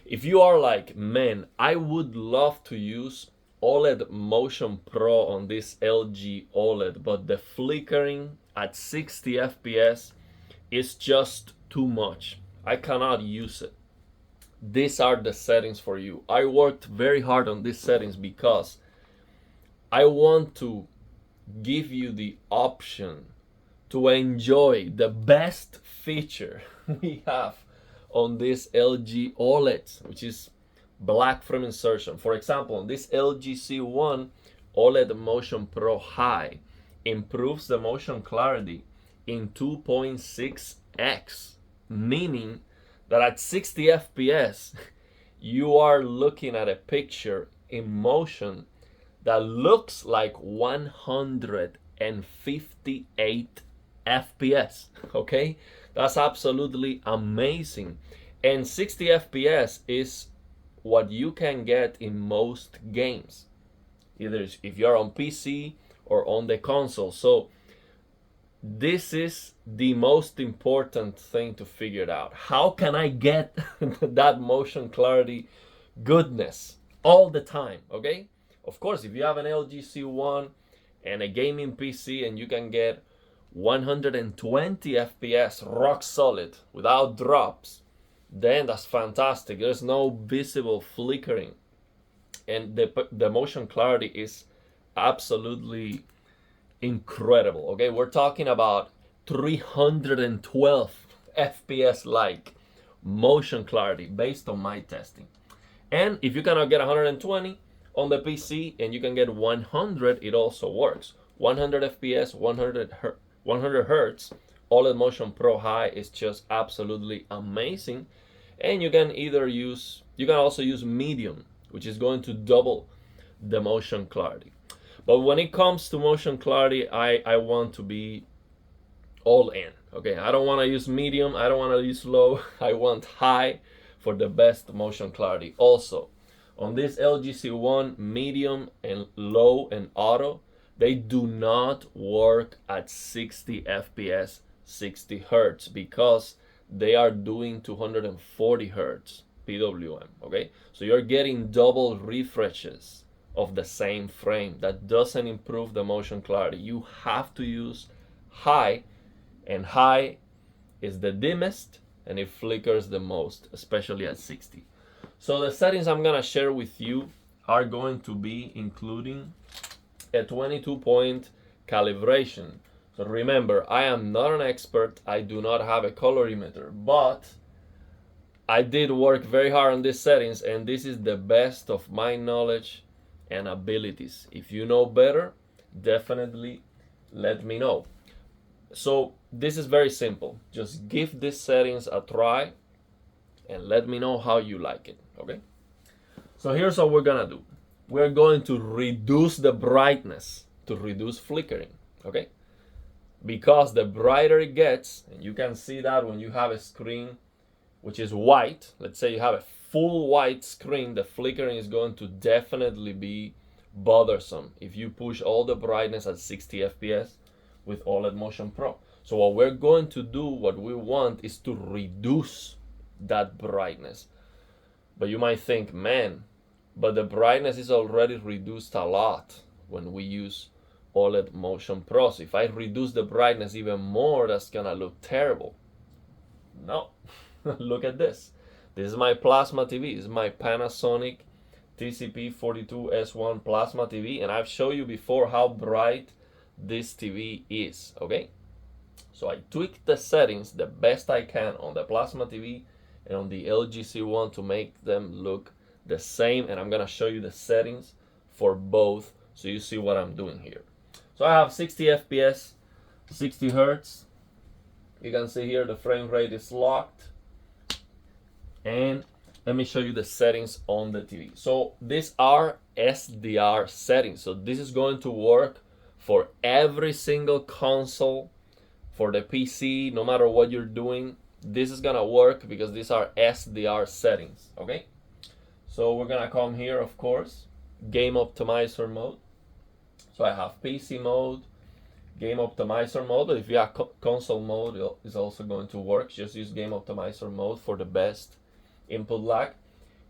If you are like, man, I would love to use OLED Motion Pro on this LG OLED, but the flickering at 60 FPS is just too much. I cannot use it. These are the settings for you. I worked very hard on these settings because I want to give you the option to enjoy the best feature we have on this LG OLED, which is black frame insertion. For example, on this LG C1 OLED Motion Pro High improves the motion clarity in 2.6x, meaning that at 60 FPS you are looking at a picture in motion that looks like 158 FPS. Okay, that's absolutely amazing. And 60 FPS is what you can get in most games, either if you're on PC or on the console. So this is the most important thing to figure out. How can I get that motion clarity goodness all the time? Okay, of course, if you have an LG C1 and a gaming PC and you can get 120 FPS rock solid without drops, then that's fantastic. There's no visible flickering, and the motion clarity is absolutely incredible. Okay, we're talking about 312 FPS like motion clarity based on my testing. And if you cannot get 120 on the PC and you can get 100, it also works. 100 FPS, 100 hertz OLED Motion Pro High is just absolutely amazing. And you can also use medium, which is going to double the motion clarity. But when it comes to motion clarity, I want to be all in. Okay, I don't want to use medium, I don't want to use low, I want high for the best motion clarity. Also, on this LG C1, medium and low and auto, they do not work at 60 FPS, 60 hertz, because they are doing 240 hertz PWM. Okay, so you're getting double refreshes of the same frame. That doesn't improve the motion clarity. You have to use high, and high is the dimmest and it flickers the most, especially at 60. So the settings I'm gonna share with you are going to be including a 22-point calibration. So remember, I am not an expert, I do not have a colorimeter, but I did work very hard on these settings, and this is the best of my knowledge and abilities. If you know better, definitely let me know. So this is very simple. Just give these settings a try and let me know how you like it. Okay, so here's what we're gonna do. We're going to reduce the brightness to reduce flickering. Okay, because the brighter it gets, and you can see that when you have a screen which is white, let's say you have a full white screen, the flickering is going to definitely be bothersome if you push all the brightness at 60 FPS with OLED Motion Pro. So what we're going to do, what we want is to reduce that brightness. But you might think, man, but the brightness is already reduced a lot when we use OLED Motion Pro. So if I reduce the brightness even more, that's gonna look terrible. No, look at this. This is my plasma TV. This is my Panasonic TCP42S1 plasma TV, and I've shown you before how bright this TV is. Okay, so I tweaked the settings the best I can on the plasma TV and on the LG C1 to make them look the same, and I'm gonna show you the settings for both so you see what I'm doing here. So I have 60 FPS, 60 hertz. You can see here the frame rate is locked, and let me show you the settings on the TV. So these are SDR settings, so this is going to work for every single console, for the PC, no matter what you're doing. This is gonna work because these are SDR settings. Okay, so we're gonna come here, of course, game optimizer mode. So I have PC mode, game optimizer mode, but if you have console mode, it's also going to work. Just use game optimizer mode for the best input lag.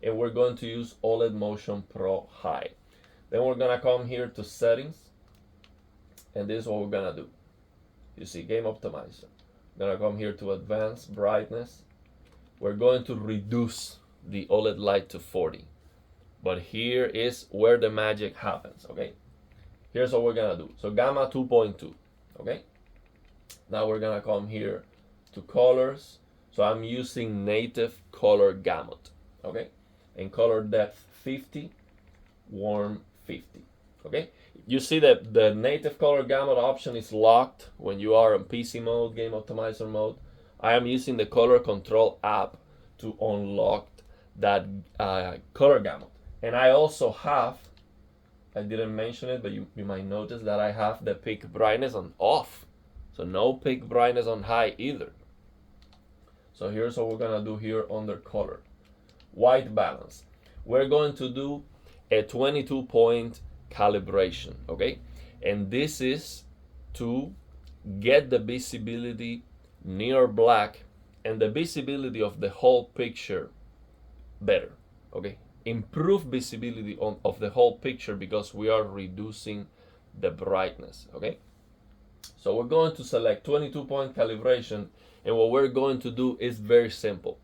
and we're going to use OLED Motion Pro High. Then we're gonna come here to settings, and this is what we're gonna do. You see game optimizer. We're gonna come here to advanced brightness. We're going to reduce the OLED light to 40. But here is where the magic happens, okay? Here's what we're gonna do. So gamma 2.2, okay? Now we're gonna come here to colors. So I'm using native color gamut, okay? And color depth 50, warm 50, okay? You see that the native color gamut option is locked when you are in PC mode, game optimizer mode. I am using the color control app to unlock that color gamut. And I also have, I didn't mention it, but you might notice that I have the peak brightness on off. So no peak brightness on high either. So here's what we're gonna do here under color. White balance. We're going to do a 22-point calibration, okay? And this is to get the visibility near black and the visibility of the whole picture better, okay? Improve visibility of the whole picture because we are reducing the brightness, okay? So we're going to select 22-point calibration, and what we're going to do is very simple.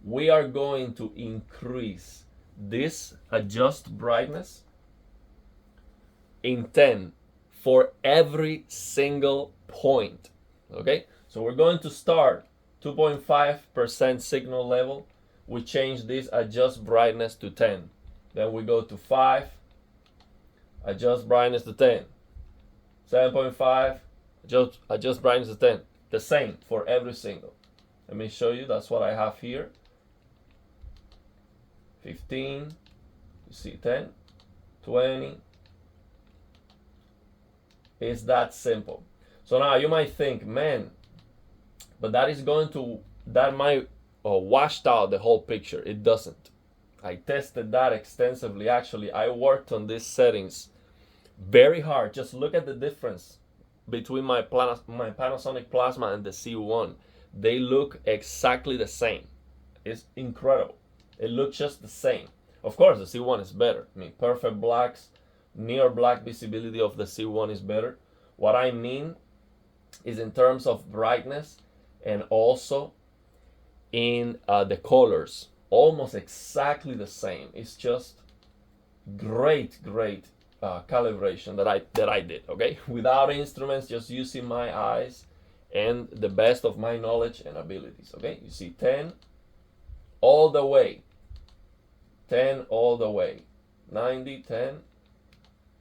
We are going to increase this adjust brightness in 10 for every single point, okay? So we're going to start 2.5% signal level. We change this adjust brightness to 10. Then we go to 5, adjust brightness to 10. 7.5, adjust brightness to 10. The same for every single. Let me show you, that's what I have here. 15, you see 10, 20. It's that simple. So now you might think, man, but that might washed out the whole picture. It doesn't. I tested that extensively. Actually, I worked on these settings very hard. Just look at the difference between my Panasonic Plasma and the C1. They look exactly the same. It's incredible. It looks just the same. Of course, the C1 is better. I mean, perfect blacks, near black visibility of the C1 is better. What I mean is in terms of brightness and also in the colors, almost exactly the same. It's just great calibration that I did, okay? Without instruments, just using my eyes and the best of my knowledge and abilities, okay? You see 10 all the way, 10 all the way, 90, 10,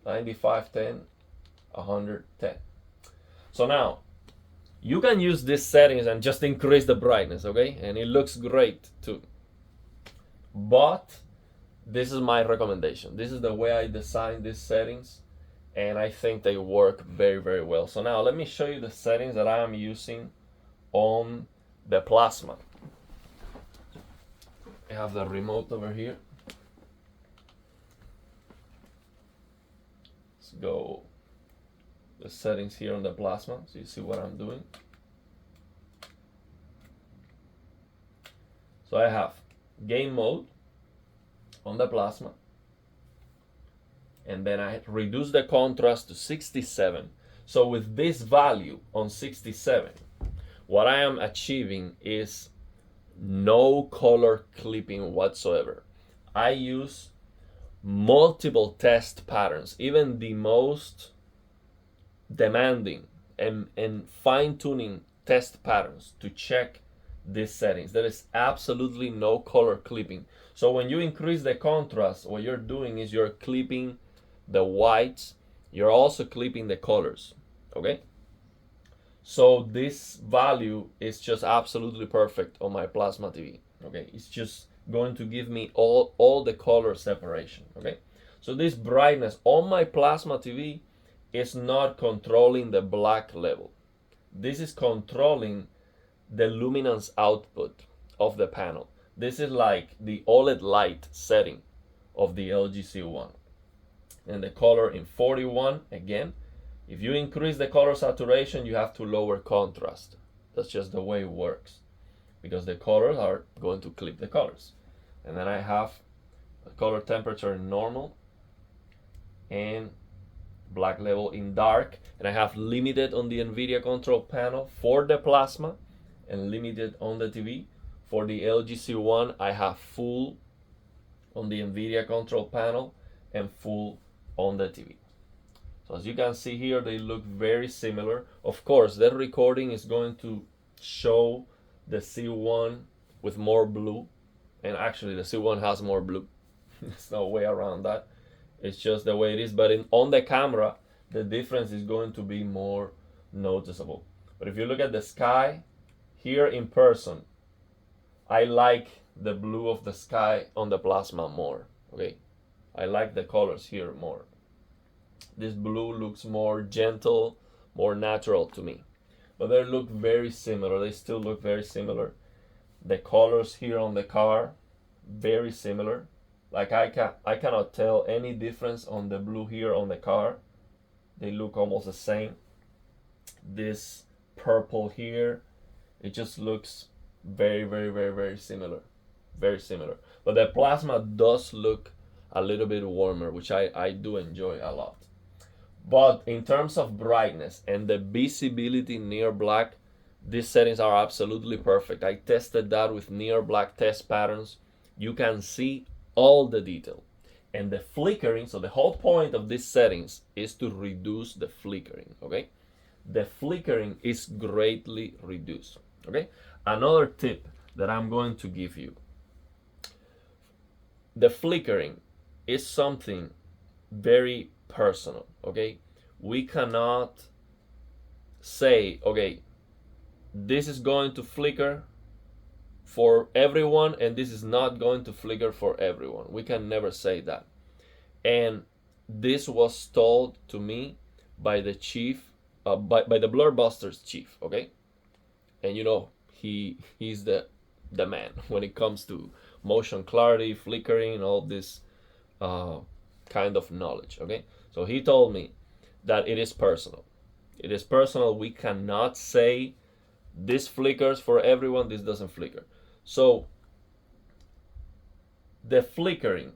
95, 10, 100, 10. So now, you can use these settings and just increase the brightness, okay? And it looks great too. But this is my recommendation. This is the way I designed these settings, and I think they work very well. So now let me show you the settings that I am using on the Plasma. I have the remote over here. Let's go the settings here on the Plasma so you see what I'm doing. So I have game mode on the Plasma, and then I reduce the contrast to 67. So with this value on 67, what I am achieving is no color clipping whatsoever. I use multiple test patterns, even the most demanding and fine-tuning test patterns to check these settings. There is absolutely no color clipping. So when you increase the contrast, what you're doing is you're clipping the whites, you're also clipping the colors, okay? So this value is just absolutely perfect on my Plasma TV, okay? It's just going to give me all the color separation, okay? So this brightness on my Plasma TV is not controlling the black level. This is controlling the luminance output of the panel. This is like the OLED light setting of the LG C1. And the color in 41, again, if you increase the color saturation, you have to lower contrast. That's just the way it works, because the colors are going to clip the colors. And then I have color temperature in normal, and black level in dark. And I have limited on the NVIDIA control panel for the plasma and limited on the TV. For the LG C1, I have full on the NVIDIA control panel and full on the TV. So as you can see here, they look very similar. Of course, that recording is going to show the C1 with more blue, and actually the C1 has more blue. There's no way around that. It's just the way it is. But on the camera, the difference is going to be more noticeable. But if you look at the sky here in person, I like the blue of the sky on the plasma more. Okay, I like the colors here more. This blue looks more gentle, more natural to me. But they look very similar. They still look very similar. The colors here on the car, very similar. Like I cannot tell any difference on the blue here on the car. They look almost the same. This purple here, it just looks very, very, very, very similar. Very similar. But the plasma does look a little bit warmer, which I do enjoy a lot. But in terms of brightness and the visibility near black, these settings are absolutely perfect. I tested that with near black test patterns. You can see all the detail. And the flickering, so the whole point of these settings is to reduce the flickering, okay? The flickering is greatly reduced, okay? Another tip that I'm going to give you. The flickering is something very personal, okay? We cannot say, okay, this is going to flicker for everyone and this is not going to flicker for everyone. We can never say that. And this was told to me by the chief, by the Blurbusters chief, okay? And you know, he's the man when it comes to motion clarity, flickering, all this kind of knowledge, okay? So he told me that it is personal. It is personal. We cannot say this flickers for everyone, this doesn't flicker. So the flickering,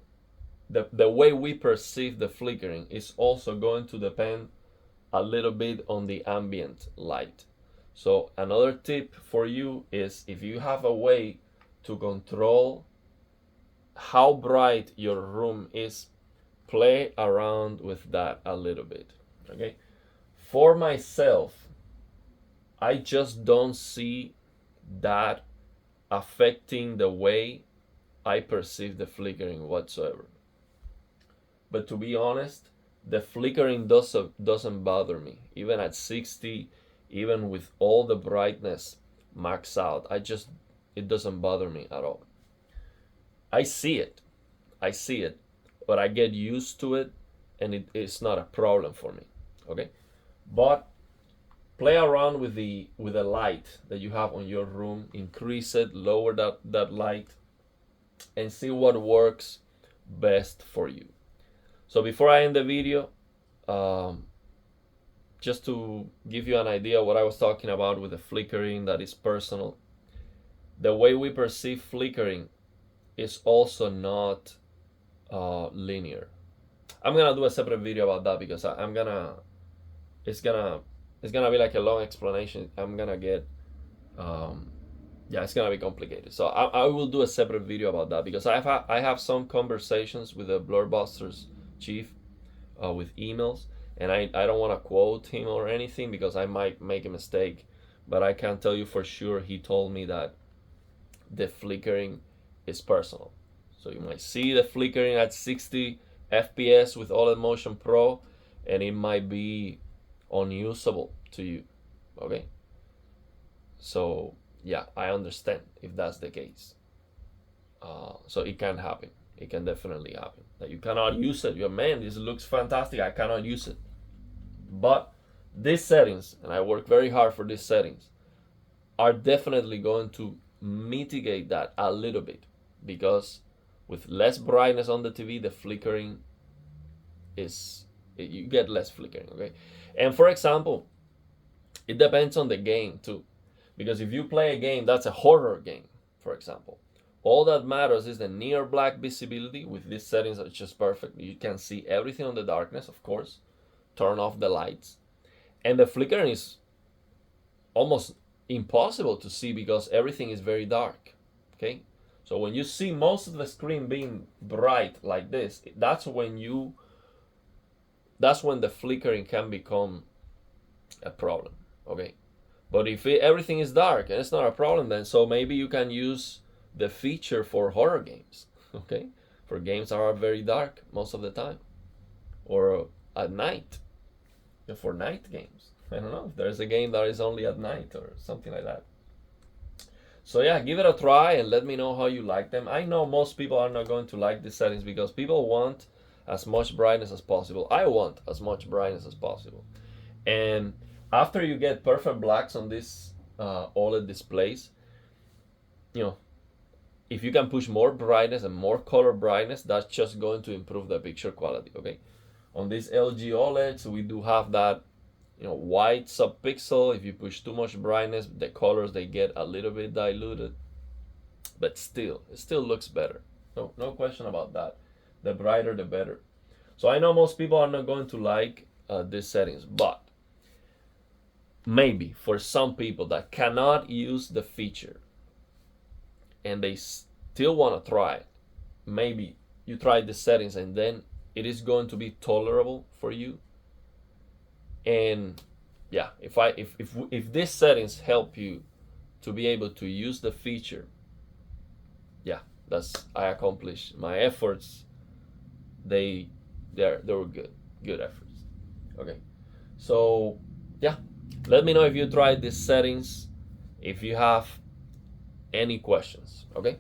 the way we perceive the flickering is also going to depend a little bit on the ambient light. So another tip for you is, if you have a way to control how bright your room is, play around with that a little bit, okay? For myself, I just don't see that affecting the way I perceive the flickering whatsoever. But to be honest, the flickering doesn't bother me. Even at 60, even with all the brightness maxed out, it doesn't bother me at all. I see it, but I get used to it, and it's not a problem for me, okay? But play around with the light that you have on your room, increase it, lower that light, and see what works best for you. So before I end the video, just to give you an idea what I was talking about with the flickering that is personal, the way we perceive flickering is also not linear. I'm gonna do a separate video about that because it's gonna be like a long explanation. I'm gonna get it's gonna be complicated. So I will do a separate video about that because I have some conversations with the Blurbusters chief with emails, and I don't want to quote him or anything because I might make a mistake, but I can tell you for sure he told me that the flickering is personal. So you might see the flickering at 60 FPS with OLED Motion Pro, and it might be unusable to you, okay? So yeah, I understand if that's the case. So it can happen. It can definitely happen that you cannot use it. Your man, this looks fantastic, I cannot use it. But these settings, and I work very hard for these settings, are definitely going to mitigate that a little bit, because with less brightness on the TV, the flickering you get less flickering, okay? And for example, it depends on the game too, because if you play a game that's a horror game, for example, All that matters is the near black visibility. With these settings, it's just perfect. You can see everything on the darkness, of course. Turn off the lights. And the flickering is almost impossible to see because everything is very dark. Okay? So when you see most of the screen being bright like this, that's when the flickering can become a problem. Okay? But if everything is dark and it's not a problem, then so maybe you can use the feature for horror games. Okay? For games that are very dark most of the time. Or at night. For night games. I don't know if there's a game that is only at night or something like that. So yeah, give it a try and let me know how you like them. I know most people are not going to like these settings because people want as much brightness as possible. I want as much brightness as possible. And after you get perfect blacks on these OLED displays, if you can push more brightness and more color brightness, that's just going to improve the picture quality, okay? On these LG OLEDs, we do have that white subpixel. If you push too much brightness, the colors, they get a little bit diluted, but it still looks better. No question about that. The brighter, the better. So I know most people are not going to like these settings, but maybe for some people that cannot use the feature and they still want to try it, maybe you try the settings and then it is going to be tolerable for you. And yeah, if these settings help you to be able to use the feature, yeah, I accomplished my efforts. They were good efforts. Okay, so yeah, let me know if you tried these settings, if you have any questions. Okay.